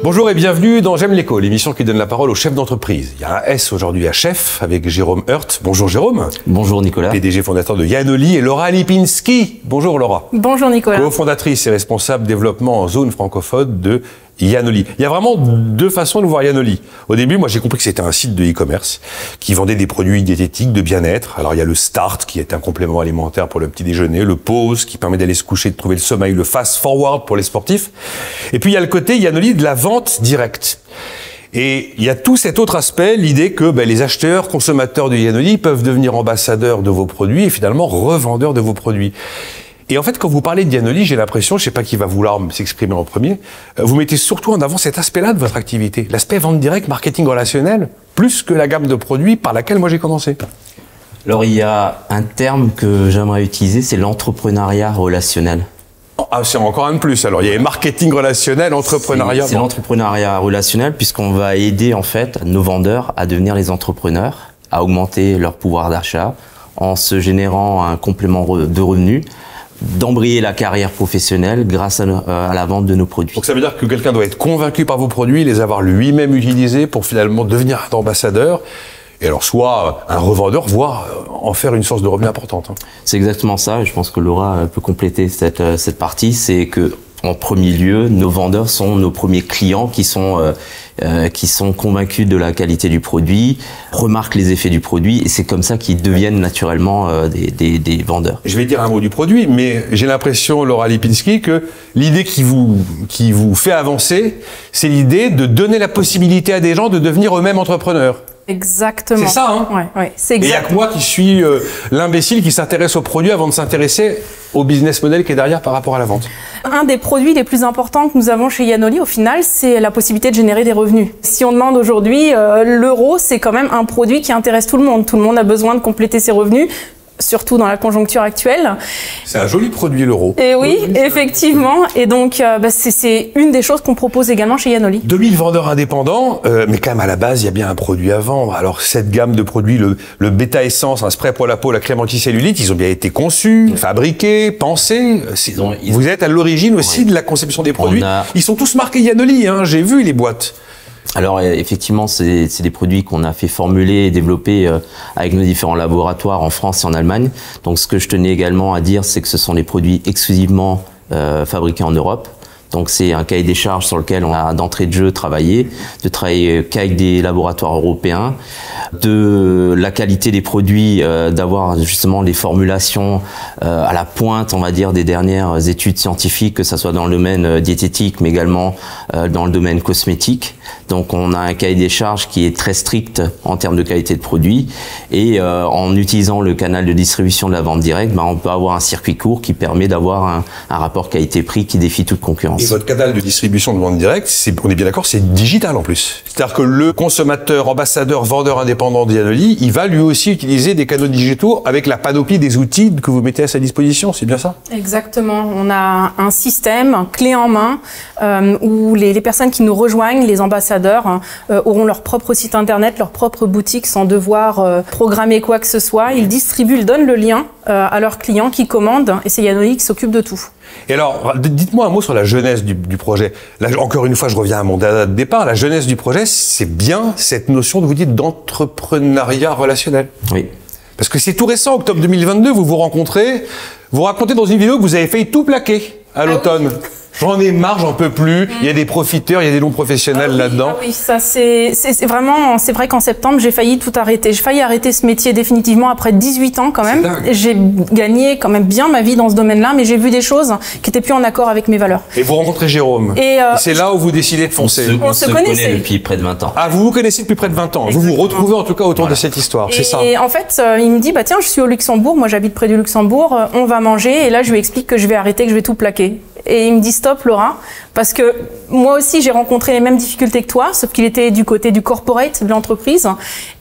Bonjour et bienvenue dans J'aime l'éco, l'émission qui donne la parole aux chefs d'entreprise. Il y a un S aujourd'hui à chef avec Jérôme Heurt. Bonjour Jérôme. Bonjour Nicolas. PDG fondateur de Yanoli, et Laura Lipinski. Bonjour Laura. Bonjour Nicolas. Co-fondatrice et responsable développement en zone francophone de Yanoli. Il y a vraiment deux façons de voir Yanoli. Au début, moi j'ai compris que c'était un site de e-commerce qui vendait des produits diététiques, de bien-être. Alors il y a le Start qui est un complément alimentaire pour le petit déjeuner, le Pause qui permet d'aller se coucher, de trouver le sommeil, le Fast Forward pour les sportifs. Et puis il y a le côté Yanoli de la vente directe. Et il y a tout cet autre aspect, l'idée que les acheteurs, consommateurs de Yanoli peuvent devenir ambassadeurs de vos produits et finalement revendeurs de vos produits. Et en fait, quand vous parlez de Yanoli, j'ai l'impression, je ne sais pas qui va vouloir s'exprimer en premier, vous mettez surtout en avant cet aspect-là de votre activité, l'aspect vente directe, marketing relationnel, plus que la gamme de produits par laquelle moi j'ai commencé. Alors il y a un terme que j'aimerais utiliser, c'est l'entrepreneuriat relationnel. Ah, c'est encore un de plus. Alors il y a marketing relationnel, entrepreneuriat. C'est l'entrepreneuriat relationnel puisqu'on va aider en fait nos vendeurs à devenir les entrepreneurs, à augmenter leur pouvoir d'achat en se générant un complément de revenus, d'embrayer la carrière professionnelle grâce à la vente de nos produits. Donc ça veut dire que quelqu'un doit être convaincu par vos produits, les avoir lui-même utilisés pour finalement devenir un ambassadeur. Et alors soit un revendeur, voire en faire une source de revenus importante. C'est exactement ça, et je pense que Laura peut compléter cette partie, c'est que en premier lieu, nos vendeurs sont nos premiers clients qui sont convaincus de la qualité du produit, remarquent les effets du produit, et c'est comme ça qu'ils deviennent naturellement des vendeurs. Je vais dire un mot du produit, mais j'ai l'impression, Laura Lipinski, que l'idée qui vous fait avancer, c'est l'idée de donner la possibilité à des gens de devenir eux-mêmes entrepreneurs. Exactement. C'est ça, hein? Ouais, c'est Et exact. il n'y a que moi qui suis l'imbécile qui s'intéresse au produit avant de s'intéresser au business model qui est derrière par rapport à la vente. Un des produits les plus importants que nous avons chez Yanoli, au final, c'est la possibilité de générer des revenus. Si on demande aujourd'hui, l'euro, c'est quand même un produit qui intéresse tout le monde. Tout le monde a besoin de compléter ses revenus, surtout dans la conjoncture actuelle. C'est un joli produit, l'euro. Et oui, effectivement. Et donc, c'est une des choses qu'on propose également chez Yanoli. 2000 vendeurs indépendants, mais quand même à la base, il y a bien un produit à vendre. Alors cette gamme de produits, le Beta Essence, un spray pour la peau, la crème anticellulite, ils ont bien été conçus, fabriqués, pensés. Vous êtes à l'origine aussi de la conception des produits. Ils sont tous marqués Yanoli, hein, j'ai vu les boîtes. Alors effectivement, c'est des produits qu'on a fait formuler et développer avec nos différents laboratoires en France et en Allemagne. Donc ce que je tenais également à dire, c'est que ce sont des produits exclusivement fabriqués en Europe. Donc c'est un cahier des charges sur lequel on a d'entrée de jeu travaillé, de travailler qu'avec des laboratoires européens, de la qualité des produits, d'avoir justement les formulations à la pointe, on va dire, des dernières études scientifiques, que ça soit dans le domaine diététique, mais également dans le domaine cosmétique. Donc on a un cahier des charges qui est très strict en termes de qualité de produit, et en utilisant le canal de distribution de la vente directe, on peut avoir un circuit court qui permet d'avoir un rapport qualité-prix qui défie toute concurrence. Et votre canal de distribution de vente directe, on est bien d'accord, c'est digital en plus. C'est-à-dire que le consommateur, ambassadeur, vendeur indépendant de Yanoli, il va lui aussi utiliser des canaux digitaux avec la panoplie des outils que vous mettez à sa disposition, c'est bien ça? Exactement. On a un système clé en main où les personnes qui nous rejoignent, les ambassadeurs, auront leur propre site internet, leur propre boutique sans devoir programmer quoi que ce soit. Ils distribuent, ils donnent le lien à leurs clients qui commandent, et c'est Yanoli qui s'occupe de tout. Et alors, dites-moi un mot sur la jeunesse du projet. Là, encore une fois, je reviens à mon dada de départ. La jeunesse du projet, c'est bien cette notion de vous dites d'entrepreneuriat relationnel. Oui. Parce que c'est tout récent, octobre 2022, vous vous rencontrez, vous racontez dans une vidéo que vous avez failli tout plaquer à l'automne. Oui. J'en ai marre, j'en peux plus. Il y a des profiteurs, il y a des longs professionnels là-dedans. Ah oui, ça c'est vraiment, c'est vrai qu'en septembre, j'ai failli tout arrêter. J'ai failli arrêter ce métier définitivement après 18 ans quand même. J'ai gagné quand même bien ma vie dans ce domaine-là, mais j'ai vu des choses qui étaient plus en accord avec mes valeurs. Et vous rencontrez Jérôme. Et c'est là où vous décidez de foncer. On se connaît depuis près de 20 ans. Ah, vous vous connaissez depuis près de 20 ans. Exactement. Vous vous retrouvez en tout cas autour de cette histoire, c'est ça. Et en fait, il me dit, bah tiens, je suis au Luxembourg, moi j'habite près du Luxembourg, on va manger. Et là, je lui explique que je vais arrêter, que je vais tout plaquer. Et il me dit stop Laura, parce que moi aussi j'ai rencontré les mêmes difficultés que toi, sauf qu'il était du côté du corporate, de l'entreprise.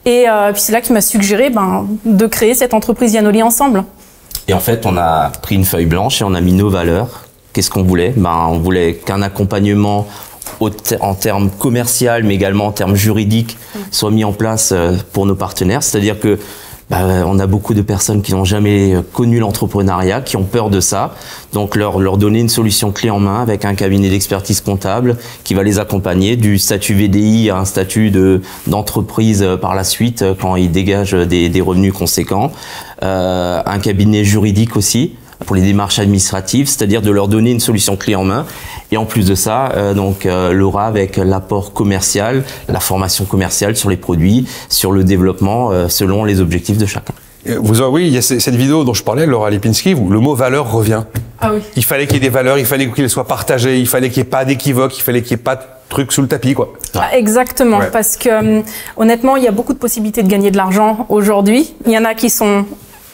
Et puis c'est là qu'il m'a suggéré de créer cette entreprise Yanoli ensemble. Et en fait, on a pris une feuille blanche et on a mis nos valeurs. Qu'est-ce qu'on voulait? On voulait qu'un accompagnement en termes commercial, mais également en termes juridiques, soit mis en place pour nos partenaires. C'est-à-dire que on a beaucoup de personnes qui n'ont jamais connu l'entrepreneuriat, qui ont peur de ça. Donc leur donner une solution clé en main avec un cabinet d'expertise comptable qui va les accompagner du statut VDI à un statut d'entreprise par la suite quand ils dégagent des revenus conséquents. Un cabinet juridique aussi pour les démarches administratives, c'est-à-dire de leur donner une solution clé en main. Et en plus de ça, Laura avec l'apport commercial, la formation commerciale sur les produits, sur le développement selon les objectifs de chacun. Oui, il y a cette vidéo dont je parlais, Laura Lipinski, où le mot valeur revient. Ah oui. Il fallait qu'il y ait des valeurs, il fallait qu'elles soient partagées, il fallait qu'il n'y ait pas d'équivoque, il fallait qu'il n'y ait pas de trucs sous le tapis, quoi. Ah, exactement, parce que honnêtement, il y a beaucoup de possibilités de gagner de l'argent aujourd'hui. Il y en a qui sont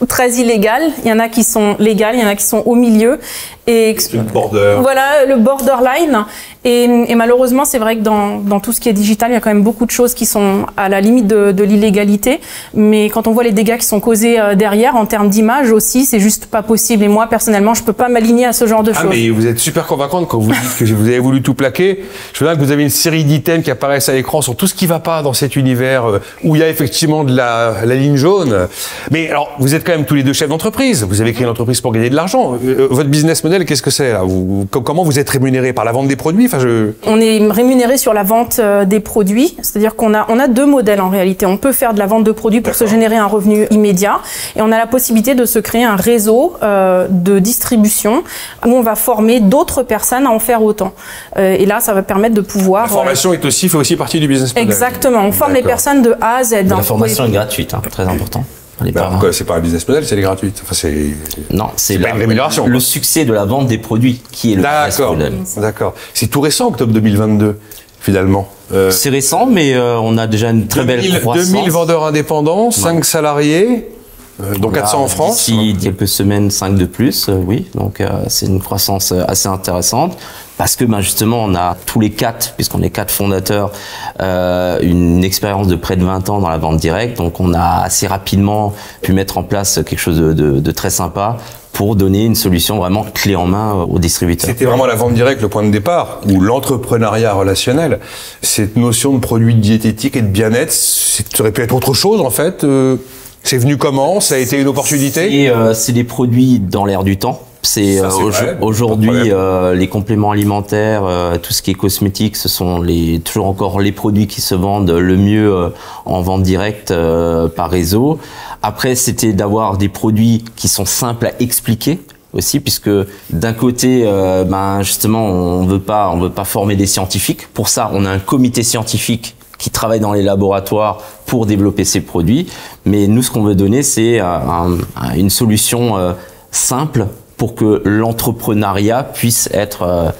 très illégales, il y en a qui sont légales, il y en a qui sont au milieu. Et voilà, le borderline. Et malheureusement, c'est vrai que dans tout ce qui est digital, il y a quand même beaucoup de choses qui sont à la limite de l'illégalité. Mais quand on voit les dégâts qui sont causés derrière, en termes d'image aussi, c'est juste pas possible. Et moi, personnellement, je peux pas m'aligner à ce genre de choses. Mais vous êtes super convaincante quand vous dites que vous avez voulu tout plaquer. Je veux dire que vous avez une série d'items qui apparaissent à l'écran sur tout ce qui va pas dans cet univers où il y a effectivement de la ligne jaune. Mais alors, vous êtes quand même tous les deux chefs d'entreprise. Vous avez créé une entreprise pour gagner de l'argent. Votre business model, qu'est-ce que c'est là? Comment vous êtes rémunéré? Par la vente des produits? On est rémunéré sur la vente des produits, c'est-à-dire qu'on a deux modèles en réalité. On peut faire de la vente de produits pour se générer un revenu immédiat et on a la possibilité de se créer un réseau de distribution où on va former d'autres personnes à en faire autant. Et là, ça va permettre de pouvoir... La formation fait aussi partie du business model. Exactement, on forme les personnes de A à Z. La formation est gratuite, très important. C'est pas un business model, c'est gratuite. Enfin, non, c'est pas une rémunération. Le succès de la vente des produits qui est le business model. D'accord. C'est tout récent, octobre 2022, finalement. C'est récent, mais on a déjà une très belle croissance. 2000 vendeurs indépendants, 5 salariés, dont 400 en France. D'ici quelques semaines, 5 de plus, oui. Donc c'est une croissance assez intéressante. Parce que justement, on a tous les 4, puisqu'on est 4 fondateurs, une expérience de près de 20 ans dans la vente directe. Donc on a assez rapidement pu mettre en place quelque chose de très sympa pour donner une solution vraiment clé en main aux distributeurs. C'était vraiment la vente directe le point de départ, ou l'entrepreneuriat relationnel. Cette notion de produits diététiques et de bien-être, ça aurait pu être autre chose en fait. C'est venu comment? Ça a été une opportunité? C'est des produits dans l'air du temps. C'est aujourd'hui les compléments alimentaires, tout ce qui est cosmétique, ce sont toujours encore les produits qui se vendent le mieux en vente directe par réseau. Après, c'était d'avoir des produits qui sont simples à expliquer aussi, puisque d'un côté, justement, on veut pas former des scientifiques. Pour ça, on a un comité scientifique qui travaille dans les laboratoires pour développer ces produits. Mais nous, ce qu'on veut donner, c'est une solution simple pour que l'entrepreneuriat puisse être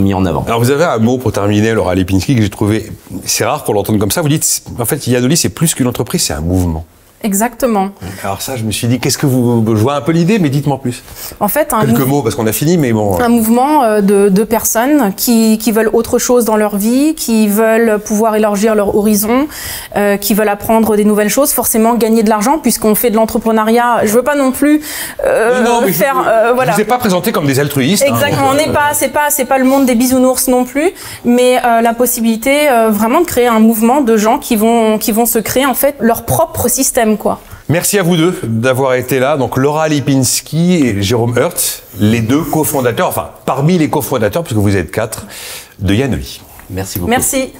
mis en avant. Alors vous avez un mot pour terminer, Laura Lipinski, que j'ai trouvé, c'est rare qu'on l'entende comme ça, vous dites, en fait, Yanoli, c'est plus qu'une entreprise, c'est un mouvement. Exactement. Alors ça, je me suis dit, je vois un peu l'idée, mais dites-moi plus. En fait, quelques mots, parce qu'on a fini, mais bon. Un mouvement de personnes qui veulent autre chose dans leur vie, qui veulent pouvoir élargir leur horizon, qui veulent apprendre des nouvelles choses, forcément gagner de l'argent, puisqu'on fait de l'entrepreneuriat. Je veux pas non plus voilà. Je vous ai pas présenté comme des altruistes. Exactement. C'est pas le monde des bisounours non plus, mais la possibilité vraiment de créer un mouvement de gens qui vont se créer en fait leur propre système. Merci à vous deux d'avoir été là. Donc Laura Lipinski et Jérôme Hertz, les deux cofondateurs, enfin parmi les cofondateurs, puisque vous êtes 4, de Yanoli. Merci beaucoup. Merci.